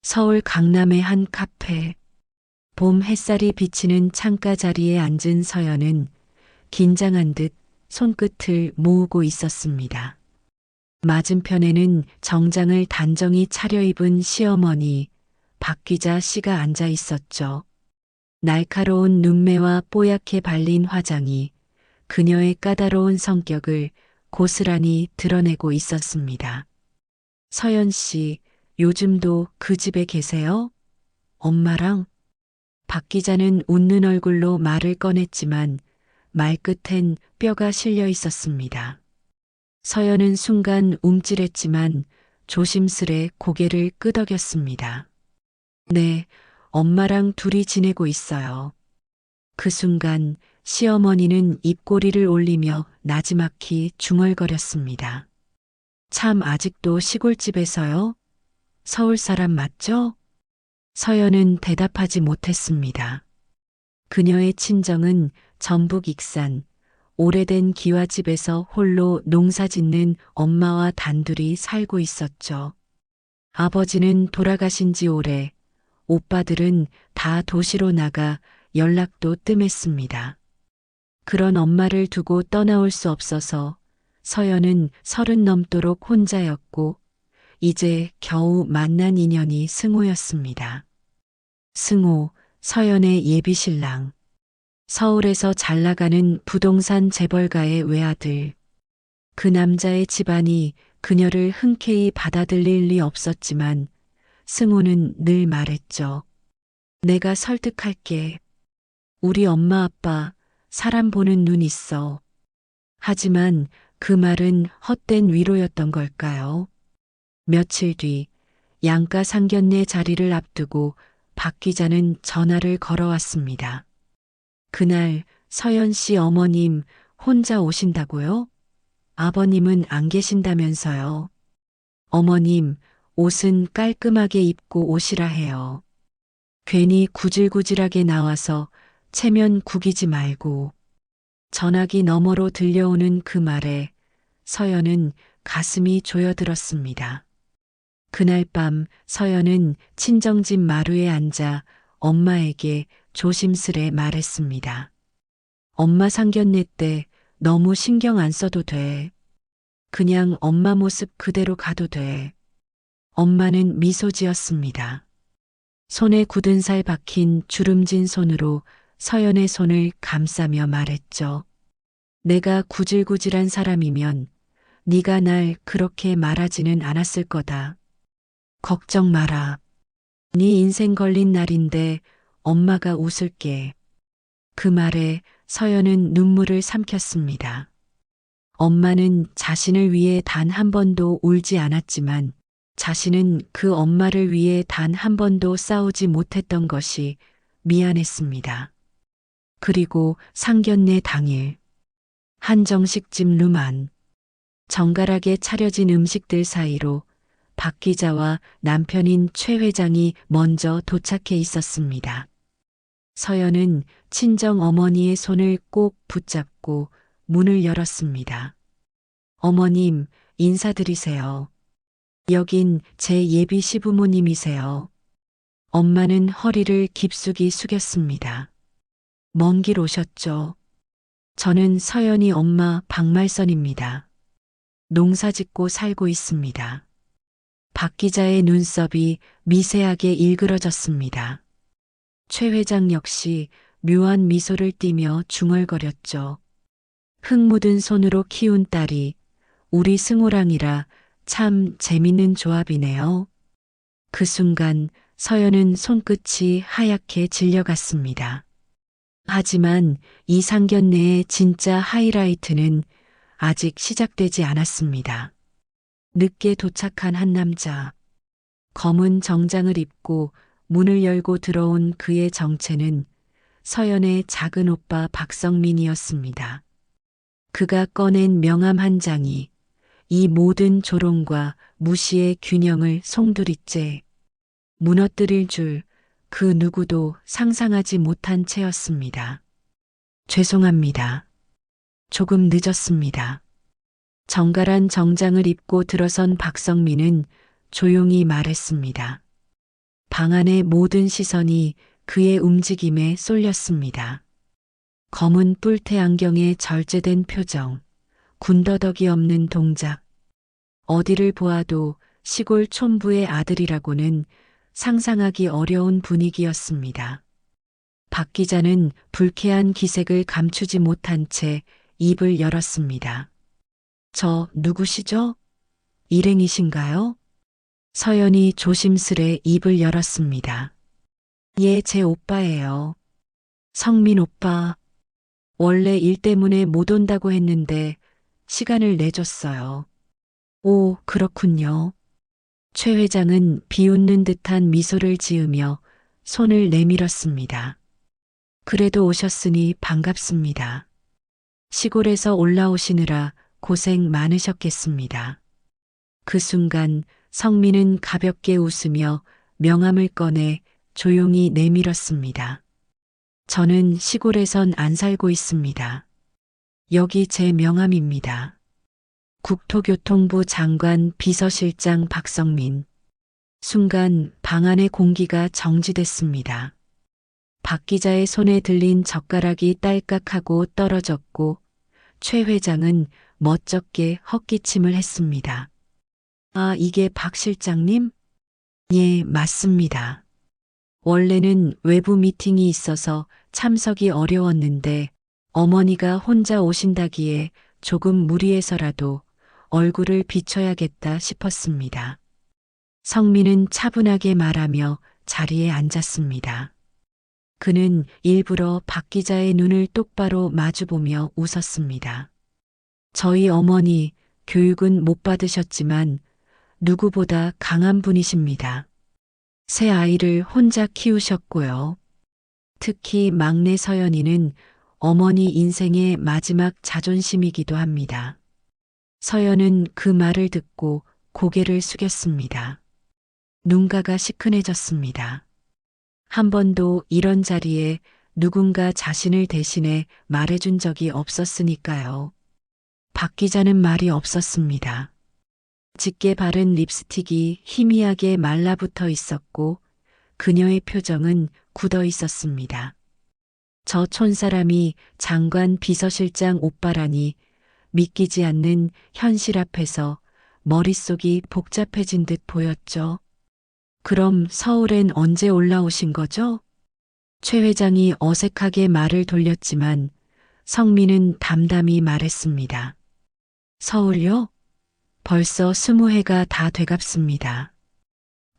서울 강남의 한 카페. 봄 햇살이 비치는 창가 자리에 앉은 서연은 긴장한 듯 손끝을 모으고 있었습니다. 맞은편에는 정장을 단정히 차려입은 시어머니 박귀자 씨가 앉아 있었죠. 날카로운 눈매와 뽀얗게 발린 화장이 그녀의 까다로운 성격을 고스란히 드러내고 있었습니다. 서연 씨, 요즘도 그 집에 계세요? 엄마랑? 박 기자는 웃는 얼굴로 말을 꺼냈지만 말끝엔 뼈가 실려 있었습니다. 서연은 순간 움찔했지만 조심스레 고개를 끄덕였습니다. 네, 엄마랑 둘이 지내고 있어요. 그 순간 시어머니는 입꼬리를 올리며 나지막히 중얼거렸습니다. 참 아직도 시골집에서요? 서울 사람 맞죠? 서연은 대답하지 못했습니다. 그녀의 친정은 전북 익산, 오래된 기와집에서 홀로 농사짓는 엄마와 단둘이 살고 있었죠. 아버지는 돌아가신 지 오래, 오빠들은 다 도시로 나가 연락도 뜸했습니다. 그런 엄마를 두고 떠나올 수 없어서 서연은 30 넘도록 혼자였고 이제 겨우 만난 인연이 승호였습니다. 승호, 서연의 예비신랑. 서울에서 잘 나가는 부동산 재벌가의 외아들. 그 남자의 집안이 그녀를 흔쾌히 받아들일 리 없었지만 승호는 늘 말했죠. 내가 설득할게. 우리 엄마 아빠 사람 보는 눈 있어. 하지만 그 말은 헛된 위로였던 걸까요? 며칠 뒤 양가 상견례 자리를 앞두고 박 기자는 전화를 걸어왔습니다. 그날 서연 씨 어머님 혼자 오신다고요? 아버님은 안 계신다면서요. 어머님, 옷은 깔끔하게 입고 오시라 해요. 괜히 구질구질하게 나와서 체면 구기지 말고. 전화기 너머로 들려오는 그 말에 서연은 가슴이 조여들었습니다. 그날 밤 서연은 친정집 마루에 앉아 엄마에게 조심스레 말했습니다. 엄마 상견례 때 너무 신경 안 써도 돼. 그냥 엄마 모습 그대로 가도 돼. 엄마는 미소 지었습니다. 손에 굳은 살 박힌 주름진 손으로 서연의 손을 감싸며 말했죠. 내가 구질구질한 사람이면 네가 날 그렇게 말하지는 않았을 거다. 걱정 마라. 네 인생 걸린 날인데 엄마가 웃을게. 그 말에 서연은 눈물을 삼켰습니다. 엄마는 자신을 위해 단 한 번도 울지 않았지만 자신은 그 엄마를 위해 단 한 번도 싸우지 못했던 것이 미안했습니다. 그리고 상견례 당일 한정식집 룸안 정갈하게 차려진 음식들 사이로 박 기자와 남편인 최 회장이 먼저 도착해 있었습니다. 서연은 친정 어머니의 손을 꼭 붙잡고 문을 열었습니다. 어머님, 인사드리세요. 여긴 제 예비 시부모님이세요. 엄마는 허리를 깊숙이 숙였습니다. 먼 길 오셨죠? 저는 서연이 엄마 박말선입니다. 농사 짓고 살고 있습니다. 박 기자의 눈썹이 미세하게 일그러졌습니다. 최 회장 역시 묘한 미소를 띠며 중얼거렸죠. 흙 묻은 손으로 키운 딸이 우리 승호랑이라 참 재밌는 조합이네요. 그 순간 서연은 손끝이 하얗게 질려갔습니다. 하지만 이 상견례의 진짜 하이라이트는 아직 시작되지 않았습니다. 늦게 도착한 한 남자. 검은 정장을 입고 문을 열고 들어온 그의 정체는 서연의 작은 오빠 박성민이었습니다. 그가 꺼낸 명함 한 장이 이 모든 조롱과 무시의 균형을 송두리째 무너뜨릴 줄 그 누구도 상상하지 못한 채였습니다. 죄송합니다. 조금 늦었습니다. 정갈한 정장을 입고 들어선 박성민은 조용히 말했습니다. 방 안의 모든 시선이 그의 움직임에 쏠렸습니다. 검은 뿔테 안경에 절제된 표정, 군더더기 없는 동작. 어디를 보아도 시골 촌부의 아들이라고는 상상하기 어려운 분위기였습니다. 박 기자는 불쾌한 기색을 감추지 못한 채 입을 열었습니다. 저 누구시죠? 일행이신가요? 서연이 조심스레 입을 열었습니다. 예, 제 오빠예요. 성민 오빠. 원래 일 때문에 못 온다고 했는데 시간을 내줬어요. 오, 그렇군요. 최 회장은 비웃는 듯한 미소를 지으며 손을 내밀었습니다. 그래도 오셨으니 반갑습니다. 시골에서 올라오시느라 고생 많으셨겠습니다. 그 순간 성민은 가볍게 웃으며 명함을 꺼내 조용히 내밀었습니다. 저는 시골에선 안 살고 있습니다. 여기 제 명함입니다. 국토교통부 장관 비서실장 박성민. 순간 방 안의 공기가 정지됐습니다. 박 기자의 손에 들린 젓가락이 딸깍하고 떨어졌고 최 회장은 멋쩍게 헛기침을 했습니다. 아, 이게 박 실장님? 예, 맞습니다. 원래는 외부 미팅이 있어서 참석이 어려웠는데 어머니가 혼자 오신다기에 조금 무리해서라도 얼굴을 비춰야겠다 싶었습니다. 성민은 차분하게 말하며 자리에 앉았습니다. 그는 일부러 박 기자의 눈을 똑바로 마주보며 웃었습니다. 저희 어머니 교육은 못 받으셨지만 누구보다 강한 분이십니다. 새 아이를 혼자 키우셨고요. 특히 막내 서연이는 어머니 인생의 마지막 자존심이기도 합니다. 서연은 그 말을 듣고 고개를 숙였습니다. 눈가가 시큰해졌습니다. 한 번도 이런 자리에 누군가 자신을 대신해 말해준 적이 없었으니까요. 박 기자는 말이 없었습니다. 짙게 바른 립스틱이 희미하게 말라붙어 있었고 그녀의 표정은 굳어 있었습니다. 저 촌사람이 장관 비서실장 오빠라니 믿기지 않는 현실 앞에서 머릿속이 복잡해진 듯 보였죠. 그럼 서울엔 언제 올라오신 거죠? 최 회장이 어색하게 말을 돌렸지만 성민은 담담히 말했습니다. 서울요? 벌써 20해가 다 돼갑습니다.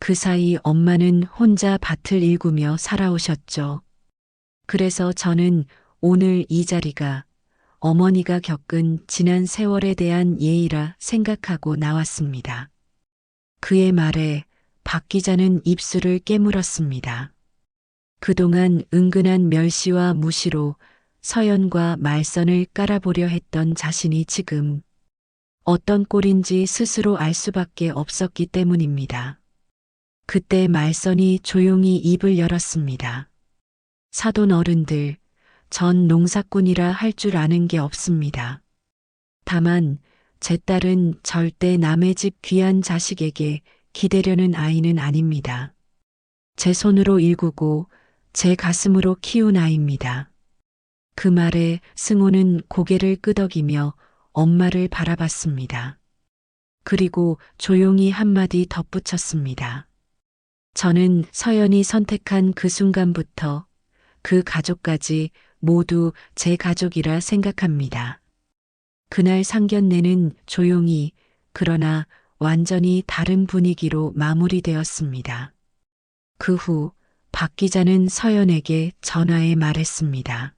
그 사이 엄마는 혼자 밭을 일구며 살아오셨죠. 그래서 저는 오늘 이 자리가 어머니가 겪은 지난 세월에 대한 예의라 생각하고 나왔습니다. 그의 말에 박 기자는 입술을 깨물었습니다. 그동안 은근한 멸시와 무시로 서연과 말선을 깔아보려 했던 자신이 지금 어떤 꼴인지 스스로 알 수밖에 없었기 때문입니다. 그때 말선이 조용히 입을 열었습니다. 사돈 어른들, 전 농사꾼이라 할 줄 아는 게 없습니다. 다만 제 딸은 절대 남의 집 귀한 자식에게 기대려는 아이는 아닙니다. 제 손으로 일구고 제 가슴으로 키운 아이입니다. 그 말에 승호는 고개를 끄덕이며 엄마를 바라봤습니다. 그리고 조용히 한마디 덧붙였습니다. 저는 서연이 선택한 그 순간부터 그 가족까지 모두 제 가족이라 생각합니다. 그날 상견례는 조용히 그러나 완전히 다른 분위기로 마무리되었습니다. 그 후 박 기자는 서연에게 전화해 말했습니다.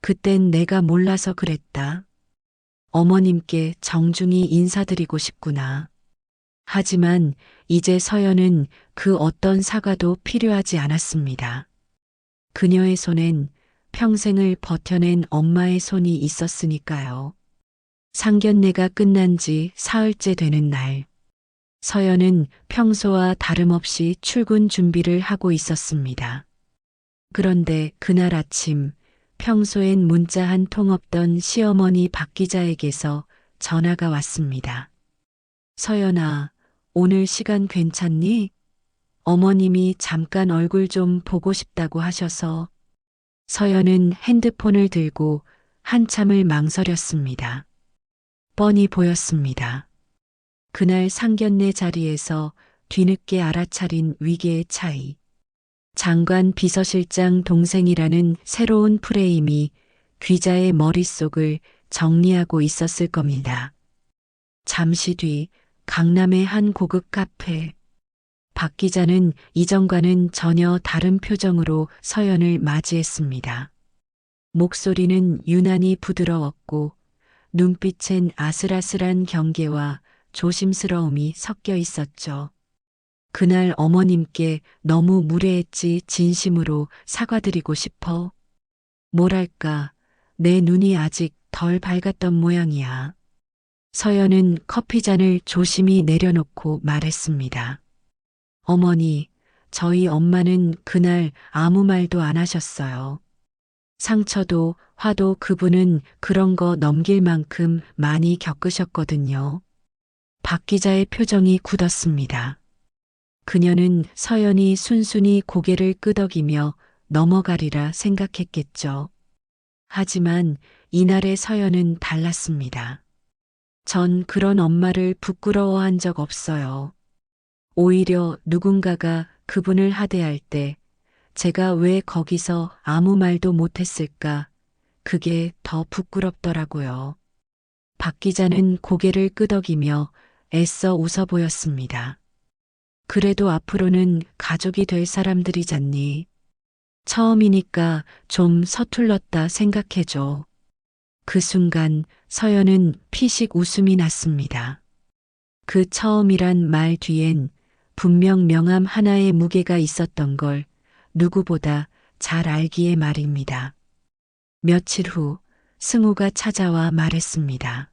그땐 내가 몰라서 그랬다. 어머님께 정중히 인사드리고 싶구나. 하지만 이제 서연은 그 어떤 사과도 필요하지 않았습니다. 그녀의 손엔 평생을 버텨낸 엄마의 손이 있었으니까요. 상견례가 끝난 지 사흘째 되는 날, 서연은 평소와 다름없이 출근 준비를 하고 있었습니다. 그런데 그날 아침 평소엔 문자 한 통 없던 시어머니 박 기자에게서 전화가 왔습니다. 서연아, 오늘 시간 괜찮니? 어머님이 잠깐 얼굴 좀 보고 싶다고 하셔서. 서연은 핸드폰을 들고 한참을 망설였습니다. 뻔히 보였습니다. 그날 상견례 자리에서 뒤늦게 알아차린 위계의 차이. 장관 비서실장 동생이라는 새로운 프레임이 귀자의 머릿속을 정리하고 있었을 겁니다. 잠시 뒤 강남의 한 고급 카페. 박 기자는 이전과는 전혀 다른 표정으로 서연을 맞이했습니다. 목소리는 유난히 부드러웠고 눈빛엔 아슬아슬한 경계와 조심스러움이 섞여 있었죠. 그날 어머님께 너무 무례했지 진심으로 사과드리고 싶어. 뭐랄까, 내 눈이 아직 덜 밝았던 모양이야. 서연은 커피잔을 조심히 내려놓고 말했습니다. 어머니, 저희 엄마는 그날 아무 말도 안 하셨어요. 상처도 화도 그분은 그런 거 넘길 만큼 많이 겪으셨거든요. 박 기자의 표정이 굳었습니다. 그녀는 서연이 순순히 고개를 끄덕이며 넘어가리라 생각했겠죠. 하지만 이날의 서연은 달랐습니다. 전 그런 엄마를 부끄러워한 적 없어요. 오히려 누군가가 그분을 하대할 때 제가 왜 거기서 아무 말도 못했을까? 그게 더 부끄럽더라고요. 박 기자는 고개를 끄덕이며 애써 웃어 보였습니다. 그래도 앞으로는 가족이 될 사람들이잖니. 처음이니까 좀 서툴렀다 생각해줘. 그 순간 서연은 피식 웃음이 났습니다. 그 처음이란 말 뒤엔 분명 명함 하나의 무게가 있었던 걸 누구보다 잘 알기에 말입니다. 며칠 후 승우가 찾아와 말했습니다.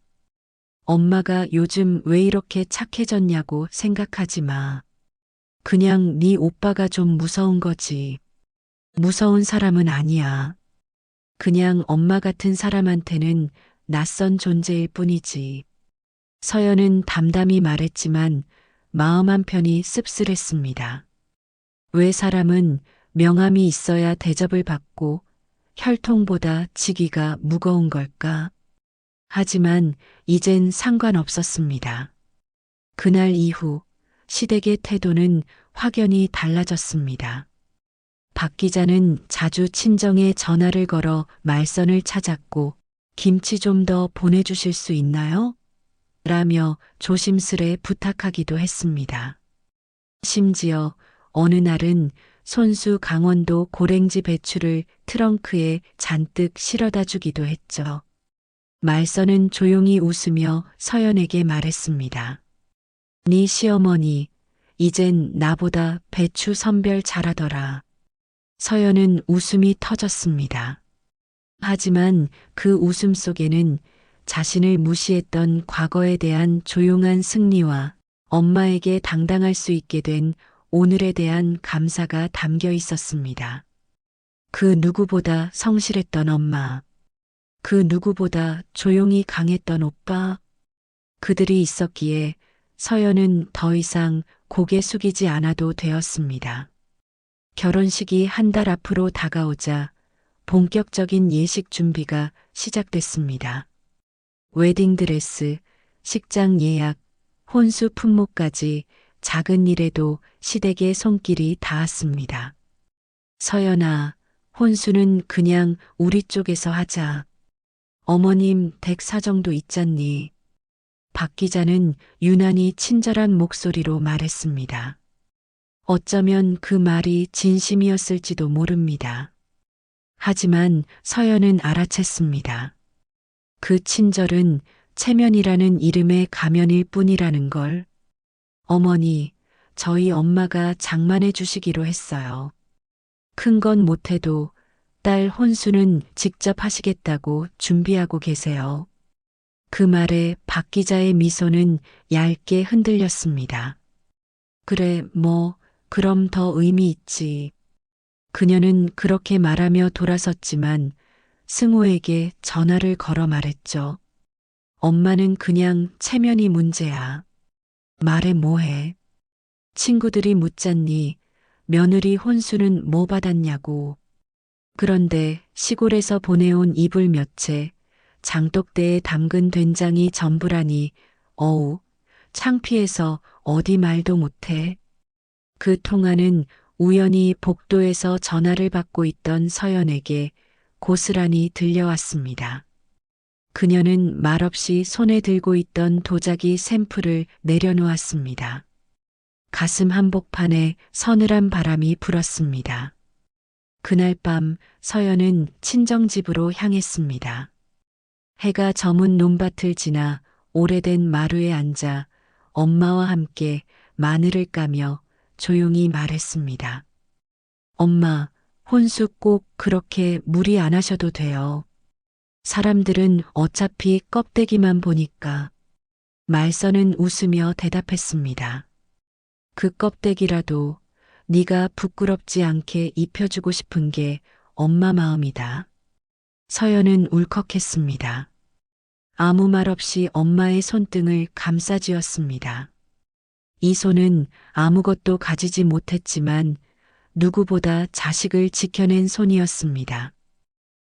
엄마가 요즘 왜 이렇게 착해졌냐고 생각하지 마. 그냥 네 오빠가 좀 무서운 거지. 무서운 사람은 아니야. 그냥 엄마 같은 사람한테는 낯선 존재일 뿐이지. 서연은 담담히 말했지만 마음 한편이 씁쓸했습니다. 왜 사람은 명함이 있어야 대접을 받고 혈통보다 직위가 무거운 걸까? 하지만 이젠 상관없었습니다. 그날 이후 시댁의 태도는 확연히 달라졌습니다. 박 기자는 자주 친정에 전화를 걸어 말선을 찾았고 김치 좀 더 보내주실 수 있나요? 라며 조심스레 부탁하기도 했습니다. 심지어 어느 날은 손수 강원도 고랭지 배추를 트렁크에 잔뜩 실어다 주기도 했죠. 말선은 조용히 웃으며 서연에게 말했습니다. 네 시어머니, 이젠 나보다 배추 선별 잘하더라. 서연은 웃음이 터졌습니다. 하지만 그 웃음 속에는 자신을 무시했던 과거에 대한 조용한 승리와 엄마에게 당당할 수 있게 된 오늘에 대한 감사가 담겨 있었습니다. 그 누구보다 성실했던 엄마, 그 누구보다 조용히 강했던 오빠, 그들이 있었기에 서연은 더 이상 고개 숙이지 않아도 되었습니다. 결혼식이 한 달 앞으로 다가오자 본격적인 예식 준비가 시작됐습니다. 웨딩드레스, 식장 예약, 혼수 품목까지 작은 일에도 시댁의 손길이 닿았습니다. 서연아, 혼수는 그냥 우리 쪽에서 하자. 어머님 댁 사정도 있잖니. 박 기자는 유난히 친절한 목소리로 말했습니다. 어쩌면 그 말이 진심이었을지도 모릅니다. 하지만 서연은 알아챘습니다. 그 친절은 체면이라는 이름의 가면일 뿐이라는 걸. 어머니, 저희 엄마가 장만해 주시기로 했어요. 큰 건 못해도 딸 혼수는 직접 하시겠다고 준비하고 계세요. 그 말에 박 기자의 미소는 얇게 흔들렸습니다. 그래, 뭐, 그럼 더 의미 있지. 그녀는 그렇게 말하며 돌아섰지만 승호에게 전화를 걸어 말했죠. 엄마는 그냥 체면이 문제야. 말해 뭐해. 친구들이 묻잖니. 며느리 혼수는 뭐 받았냐고. 그런데 시골에서 보내온 이불 몇 채, 장독대에 담근 된장이 전부라니, 어우, 창피해서 어디 말도 못해. 그 통화는 우연히 복도에서 전화를 받고 있던 서연에게 고스란히 들려왔습니다. 그녀는 말없이 손에 들고 있던 도자기 샘플을 내려놓았습니다. 가슴 한복판에 서늘한 바람이 불었습니다. 그날 밤 서연은 친정집으로 향했습니다. 해가 저문 논밭을 지나 오래된 마루에 앉아 엄마와 함께 마늘을 까며 조용히 말했습니다. 엄마, 혼수 꼭 그렇게 무리 안 하셔도 돼요. 사람들은 어차피 껍데기만 보니까. 말선은 웃으며 대답했습니다. 그 껍데기라도 네가 부끄럽지 않게 입혀주고 싶은 게 엄마 마음이다. 서연은 울컥했습니다. 아무 말 없이 엄마의 손등을 감싸쥐었습니다. 이 손은 아무것도 가지지 못했지만 누구보다 자식을 지켜낸 손이었습니다.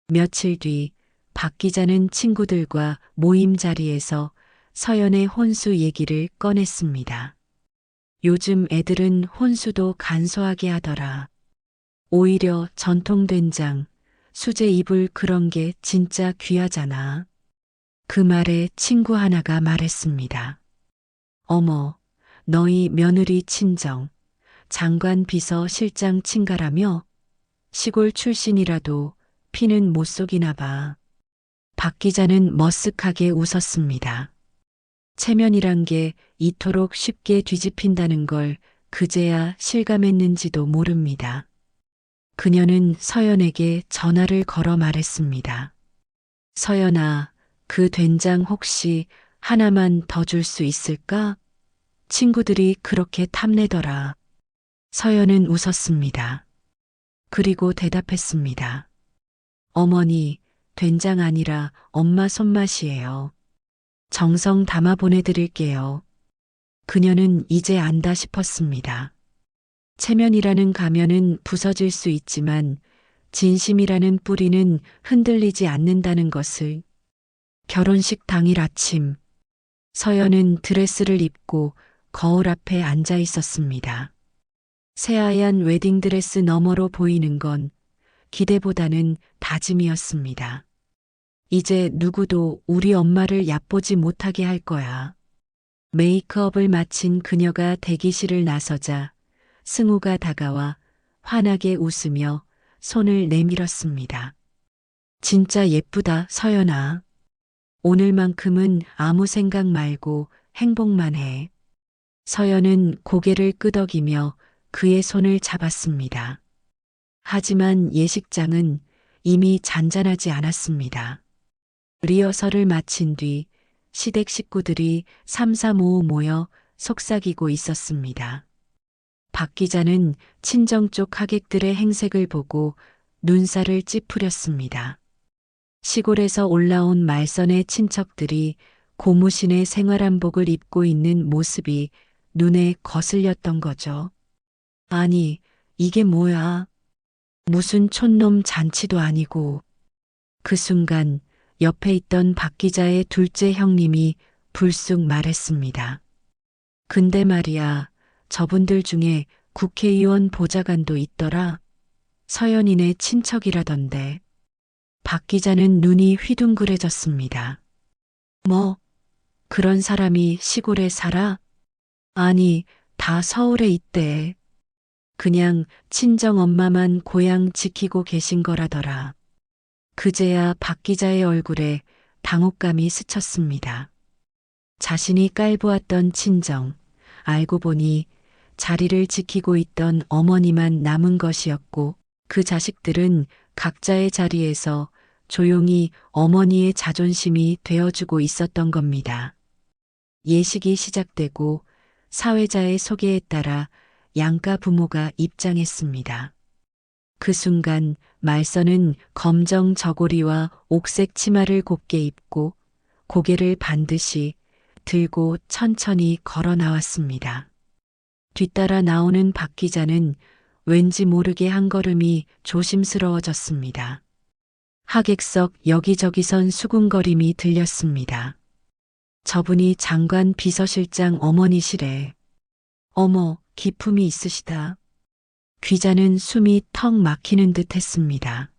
며칠 뒤 박 기자는 친구들과 모임 자리에서 서연의 혼수 얘기를 꺼냈습니다. 요즘 애들은 혼수도 간소하게 하더라. 오히려 전통 된장, 수제 이불 그런 게 진짜 귀하잖아. 그 말에 친구 하나가 말했습니다. 어머, 너희 며느리 친정, 장관 비서 실장 친가라며? 시골 출신이라도 피는 못 속이나 봐. 박 기자는 머쓱하게 웃었습니다. 체면이란 게 이토록 쉽게 뒤집힌다는 걸 그제야 실감했는지도 모릅니다. 그녀는 서연에게 전화를 걸어 말했습니다. 서연아, 그 된장 혹시 하나만 더 줄 수 있을까? 친구들이 그렇게 탐내더라. 서연은 웃었습니다. 그리고 대답했습니다. 어머니, 된장 아니라 엄마 손맛이에요. 정성 담아 보내드릴게요. 그녀는 이제 안다 싶었습니다. 체면이라는 가면은 부서질 수 있지만 진심이라는 뿌리는 흔들리지 않는다는 것을. 결혼식 당일 아침, 서연은 드레스를 입고 거울 앞에 앉아 있었습니다. 새하얀 웨딩드레스 너머로 보이는 건 기대보다는 다짐이었습니다. 이제 누구도 우리 엄마를 얕보지 못하게 할 거야. 메이크업을 마친 그녀가 대기실을 나서자 승우가 다가와 환하게 웃으며 손을 내밀었습니다. 진짜 예쁘다, 서연아. 오늘만큼은 아무 생각 말고 행복만 해. 서연은 고개를 끄덕이며 그의 손을 잡았습니다. 하지만 예식장은 이미 잔잔하지 않았습니다. 리허설을 마친 뒤 시댁 식구들이 삼삼오오 모여 속삭이고 있었습니다. 박 기자는 친정 쪽 하객들의 행색을 보고 눈살을 찌푸렸습니다. 시골에서 올라온 말선의 친척들이 고무신의 생활한복을 입고 있는 모습이 눈에 거슬렸던 거죠. 아니, 이게 뭐야? 무슨 촌놈 잔치도 아니고. 그 순간 옆에 있던 박 기자의 둘째 형님이 불쑥 말했습니다. 근데 말이야, 저분들 중에 국회의원 보좌관도 있더라. 서연이네 친척이라던데. 박 기자는 눈이 휘둥그레졌습니다. 뭐, 그런 사람이 시골에 살아? 아니, 다 서울에 있대. 그냥 친정 엄마만 고향 지키고 계신 거라더라. 그제야 박 기자의 얼굴에 당혹감이 스쳤습니다. 자신이 깔보았던 친정, 알고 보니 자리를 지키고 있던 어머니만 남은 것이었고 그 자식들은 각자의 자리에서 조용히 어머니의 자존심이 되어주고 있었던 겁니다. 예식이 시작되고 사회자의 소개에 따라 양가 부모가 입장했습니다. 그 순간 말선은 검정 저고리와 옥색 치마를 곱게 입고 고개를 반드시 들고 천천히 걸어 나왔습니다. 뒤따라 나오는 박 기자는 왠지 모르게 한 걸음이 조심스러워졌습니다. 하객석 여기저기선 수군거림이 들렸습니다. 저분이 장관 비서실장 어머니시래. 어머, 기품이 있으시다. 귀자는 숨이 턱 막히는 듯 했습니다.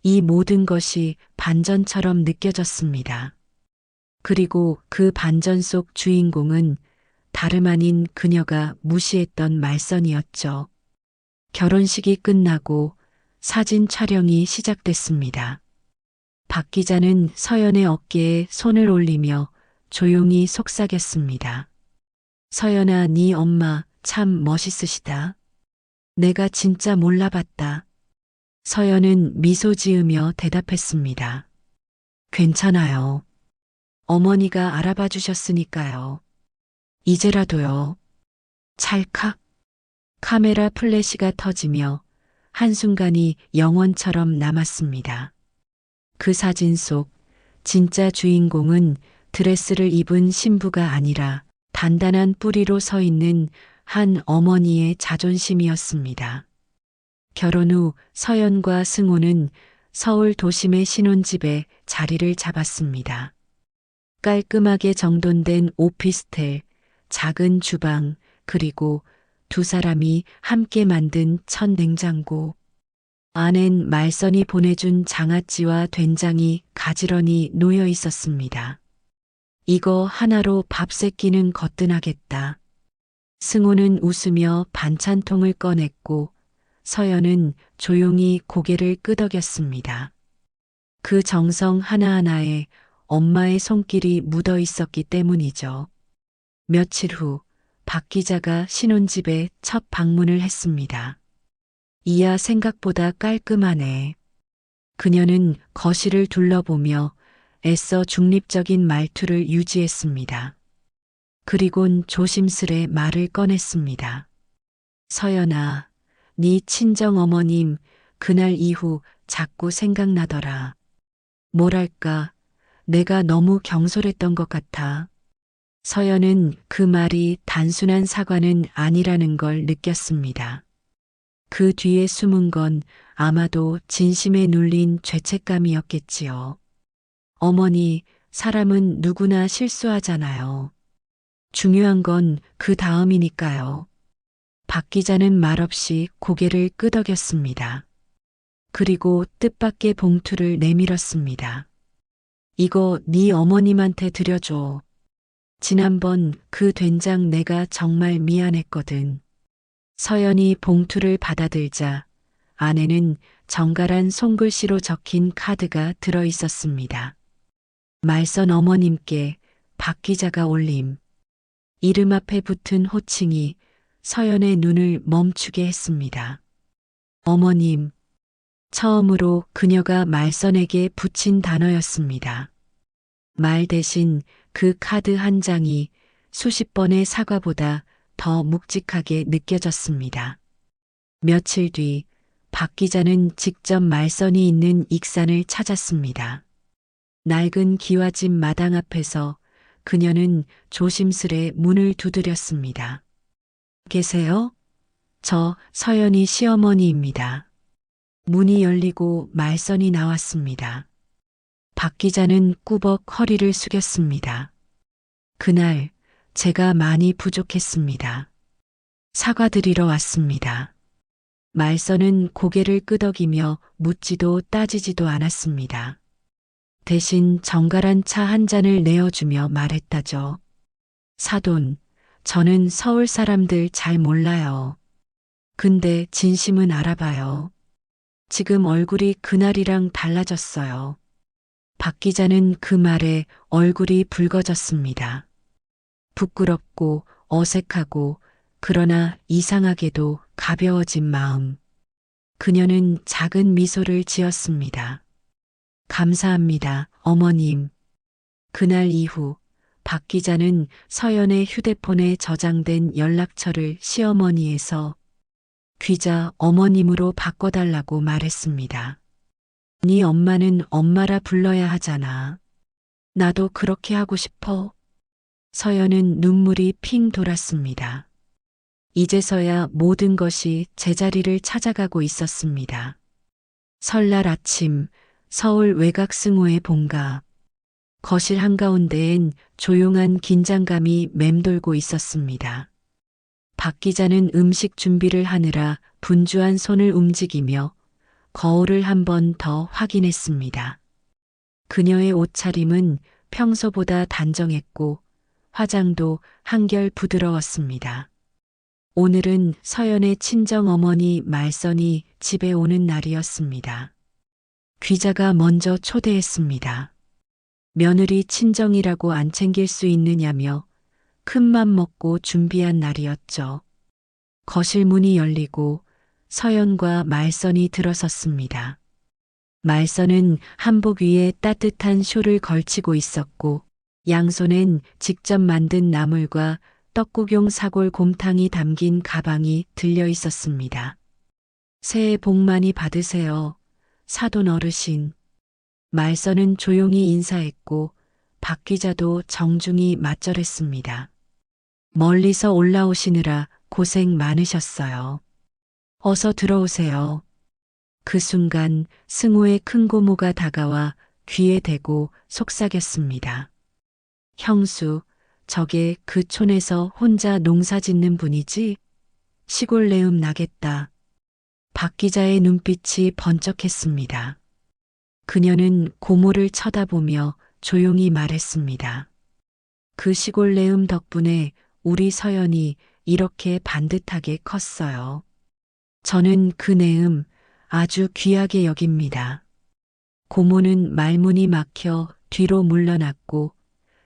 이 모든 것이 반전처럼 느껴졌습니다. 그리고 그 반전 속 주인공은 다름 아닌 그녀가 무시했던 말선이었죠. 결혼식이 끝나고 사진 촬영이 시작됐습니다. 박 기자는 서연의 어깨에 손을 올리며 조용히 속삭였습니다. 서연아, 네 엄마 참 멋있으시다. 내가 진짜 몰라봤다. 서연은 미소 지으며 대답했습니다. 괜찮아요. 어머니가 알아봐 주셨으니까요. 이제라도요. 찰칵. 카메라 플래시가 터지며 한순간이 영원처럼 남았습니다. 그 사진 속 진짜 주인공은 드레스를 입은 신부가 아니라 단단한 뿌리로 서 있는 한 어머니의 자존심이었습니다. 결혼 후 서연과 승호는 서울 도심의 신혼집에 자리를 잡았습니다. 깔끔하게 정돈된 오피스텔, 작은 주방, 그리고 두 사람이 함께 만든 첫 냉장고. 안엔 말선이 보내준 장아찌와 된장이 가지런히 놓여 있었습니다. 이거 하나로 밥 세 끼는 거뜬하겠다. 승호는 웃으며 반찬통을 꺼냈고 서연은 조용히 고개를 끄덕였습니다. 그 정성 하나하나에 엄마의 손길이 묻어 있었기 때문이죠. 며칠 후 박 기자가 신혼집에 첫 방문을 했습니다. 이야 생각보다 깔끔하네. 그녀는 거실을 둘러보며 애써 중립적인 말투를 유지했습니다. 그리곤 조심스레 말을 꺼냈습니다. 서연아, 네 친정어머님 그날 이후 자꾸 생각나더라. 뭐랄까, 내가 너무 경솔했던 것 같아. 서연은 그 말이 단순한 사과는 아니라는 걸 느꼈습니다. 그 뒤에 숨은 건 아마도 진심에 눌린 죄책감이었겠지요. 어머니, 사람은 누구나 실수하잖아요. 중요한 건 그 다음이니까요. 박 기자는 말없이 고개를 끄덕였습니다. 그리고 뜻밖의 봉투를 내밀었습니다. 이거 네 어머님한테 드려줘. 지난번 그 된장 내가 정말 미안했거든. 서연이 봉투를 받아들자 안에는 정갈한 손글씨로 적힌 카드가 들어 있었습니다. 말선 어머님께 박 기자가 올림. 이름 앞에 붙은 호칭이 서연의 눈을 멈추게 했습니다. 어머님. 처음으로 그녀가 말선에게 붙인 단어였습니다. 말 대신 그 카드 한 장이 수십 번의 사과보다 더 묵직하게 느껴졌습니다. 며칠 뒤 박 기자는 직접 말선이 있는 익산을 찾았습니다. 낡은 기와집 마당 앞에서 그녀는 조심스레 문을 두드렸습니다. 계세요? 저 서연이 시어머니입니다. 문이 열리고 말선이 나왔습니다. 박 기자는 꾸벅 허리를 숙였습니다. 그날 제가 많이 부족했습니다. 사과드리러 왔습니다. 말선은 고개를 끄덕이며 묻지도 따지지도 않았습니다. 대신 정갈한 차 한 잔을 내어주며 말했다죠. 사돈, 저는 서울 사람들 잘 몰라요. 근데 진심은 알아봐요. 지금 얼굴이 그날이랑 달라졌어요. 박 기자는 그 말에 얼굴이 붉어졌습니다. 부끄럽고 어색하고 그러나 이상하게도 가벼워진 마음. 그녀는 작은 미소를 지었습니다. 감사합니다, 어머님. 그날 이후 박 기자는 서연의 휴대폰에 저장된 연락처를 시어머니에서 귀자 어머님으로 바꿔달라고 말했습니다. 네 엄마는 엄마라 불러야 하잖아. 나도 그렇게 하고 싶어. 서연은 눈물이 핑 돌았습니다. 이제서야 모든 것이 제자리를 찾아가고 있었습니다. 설날 아침 서울 외곽승호의 본가. 거실 한가운데엔 조용한 긴장감이 맴돌고 있었습니다. 박 기자는 음식 준비를 하느라 분주한 손을 움직이며 거울을 한 번 더 확인했습니다. 그녀의 옷차림은 평소보다 단정했고 화장도 한결 부드러웠습니다. 오늘은 서연의 친정 어머니 말선이 집에 오는 날이었습니다. 귀자가 먼저 초대했습니다. 며느리 친정이라고 안 챙길 수 있느냐며 큰맘 먹고 준비한 날이었죠. 거실 문이 열리고 서연과 말선이 들어섰습니다. 말선은 한복 위에 따뜻한 쇼를 걸치고 있었고 양손엔 직접 만든 나물과 떡국용 사골 곰탕이 담긴 가방이 들려 있었습니다. 새해 복 많이 받으세요. 사돈 어르신. 말선은 조용히 인사했고 박 기자도 정중히 맞절했습니다. 멀리서 올라오시느라 고생 많으셨어요. 어서 들어오세요. 그 순간 승호의 큰 고모가 다가와 귀에 대고 속삭였습니다. 형수, 저게 그 촌에서 혼자 농사 짓는 분이지? 시골 내음 나겠다. 박 기자의 눈빛이 번쩍했습니다. 그녀는 고모를 쳐다보며 조용히 말했습니다. 그 시골 내음 덕분에 우리 서연이 이렇게 반듯하게 컸어요. 저는 그 내음 아주 귀하게 여깁니다. 고모는 말문이 막혀 뒤로 물러났고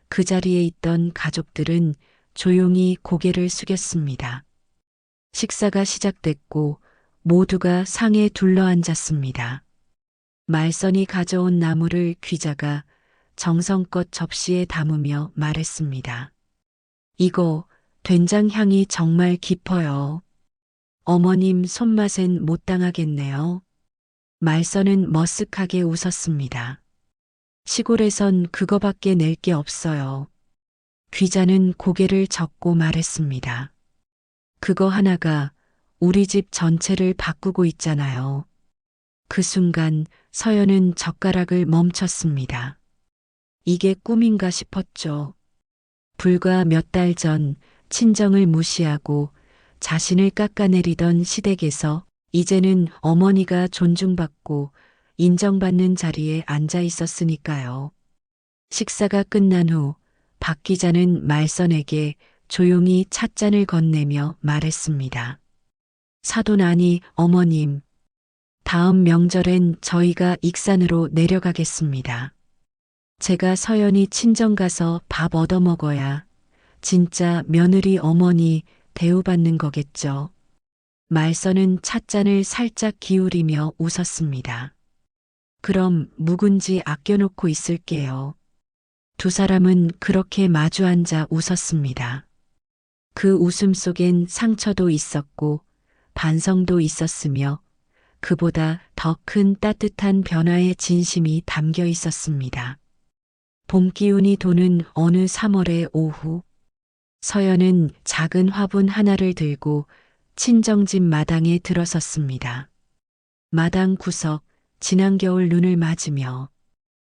그 자리에 있던 가족들은 조용히 고개를 숙였습니다. 식사가 시작됐고 모두가 상에 둘러앉았습니다. 말선이 가져온 나물을 귀자가 정성껏 접시에 담으며 말했습니다. 이거 된장 향이 정말 깊어요. 어머님 손맛엔 못 당하겠네요. 말선은 머쓱하게 웃었습니다. 시골에선 그거밖에 낼 게 없어요. 귀자는 고개를 젓고 말했습니다. 그거 하나가 우리 집 전체를 바꾸고 있잖아요. 그 순간 서연은 젓가락을 멈췄습니다. 이게 꿈인가 싶었죠. 불과 몇 달 전 친정을 무시하고 자신을 깎아내리던 시댁에서 이제는 어머니가 존중받고 인정받는 자리에 앉아 있었으니까요. 식사가 끝난 후 박 기자는 말선에게 조용히 찻잔을 건네며 말했습니다. 사돈 아니 어머님, 다음 명절엔 저희가 익산으로 내려가겠습니다. 제가 서연이 친정 가서 밥 얻어 먹어야 진짜 며느리 어머니 대우받는 거겠죠. 말선은 찻잔을 살짝 기울이며 웃었습니다. 그럼 묵은지 아껴놓고 있을게요. 두 사람은 그렇게 마주 앉아 웃었습니다. 그 웃음 속엔 상처도 있었고 반성도 있었으며 그보다 더 큰 따뜻한 변화의 진심이 담겨 있었습니다. 봄 기운이 도는 어느 3월의 오후, 서연은 작은 화분 하나를 들고 친정집 마당에 들어섰습니다. 마당 구석, 지난 겨울 눈을 맞으며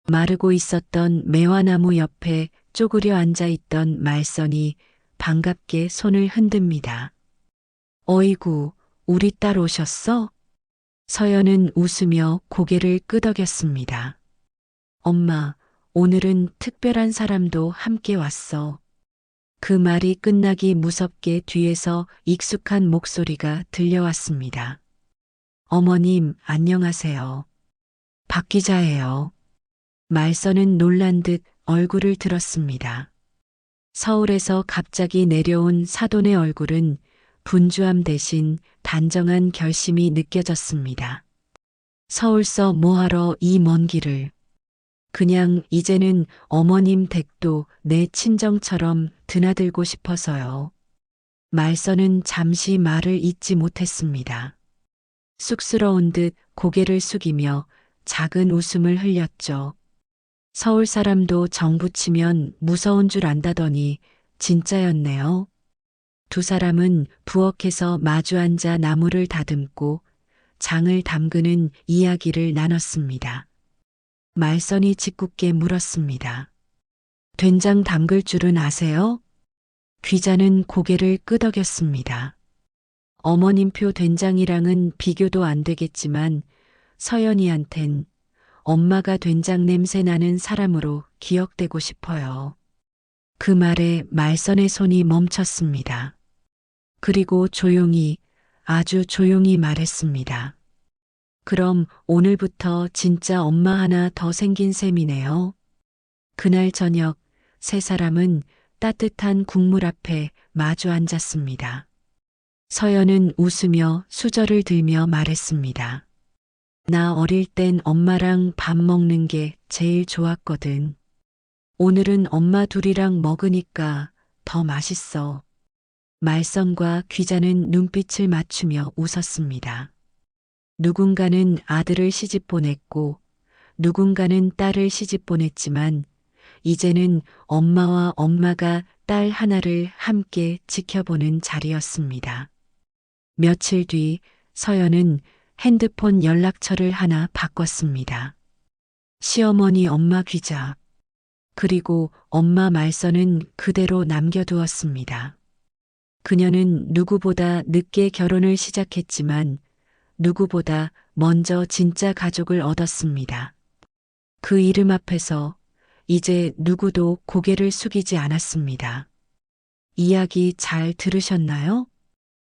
마르고 있었던 매화나무 옆에 쪼그려 앉아 있던 말선이 반갑게 손을 흔듭니다. 어이구, 우리 딸 오셨어? 서연은 웃으며 고개를 끄덕였습니다. 엄마, 오늘은 특별한 사람도 함께 왔어. 그 말이 끝나기 무섭게 뒤에서 익숙한 목소리가 들려왔습니다. 어머님, 안녕하세요. 박 기자예요. 말선은 놀란 듯 얼굴을 들었습니다. 서울에서 갑자기 내려온 사돈의 얼굴은 분주함 대신 단정한 결심이 느껴졌습니다. 서울서 뭐하러 이 먼 길을. 그냥 이제는 어머님 댁도 내 친정처럼 드나들고 싶어서요. 말선은 잠시 말을 잇지 못했습니다. 쑥스러운 듯 고개를 숙이며 작은 웃음을 흘렸죠. 서울 사람도 정부치면 무서운 줄 안다더니 진짜였네요. 두 사람은 부엌에서 마주 앉아 나무를 다듬고 장을 담그는 이야기를 나눴습니다. 말선이 짓궂게 물었습니다. 된장 담글 줄은 아세요? 귀자는 고개를 끄덕였습니다. 어머님표 된장이랑은 비교도 안 되겠지만 서연이한텐 엄마가 된장 냄새 나는 사람으로 기억되고 싶어요. 그 말에 말선의 손이 멈췄습니다. 그리고 조용히, 아주 조용히 말했습니다. 그럼 오늘부터 진짜 엄마 하나 더 생긴 셈이네요. 그날 저녁 세 사람은 따뜻한 국물 앞에 마주 앉았습니다. 서연은 웃으며 수저를 들며 말했습니다. 나 어릴 땐 엄마랑 밥 먹는 게 제일 좋았거든. 오늘은 엄마 둘이랑 먹으니까 더 맛있어. 말선과 귀자는 눈빛을 맞추며 웃었습니다. 누군가는 아들을 시집 보냈고 누군가는 딸을 시집 보냈지만 이제는 엄마와 엄마가 딸 하나를 함께 지켜보는 자리였습니다. 며칠 뒤 서연은 핸드폰 연락처를 하나 바꿨습니다. 시어머니 엄마 귀자, 그리고 엄마 말선은 그대로 남겨두었습니다. 그녀는 누구보다 늦게 결혼을 시작했지만 누구보다 먼저 진짜 가족을 얻었습니다. 그 이름 앞에서 이제 누구도 고개를 숙이지 않았습니다. 이야기 잘 들으셨나요?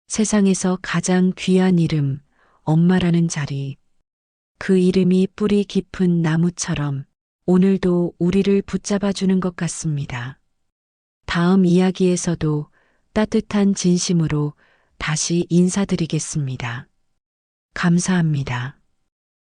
세상에서 가장 귀한 이름, 엄마라는 자리. 그 이름이 뿌리 깊은 나무처럼 오늘도 우리를 붙잡아주는 것 같습니다. 다음 이야기에서도 따뜻한 진심으로 다시 인사드리겠습니다. 감사합니다.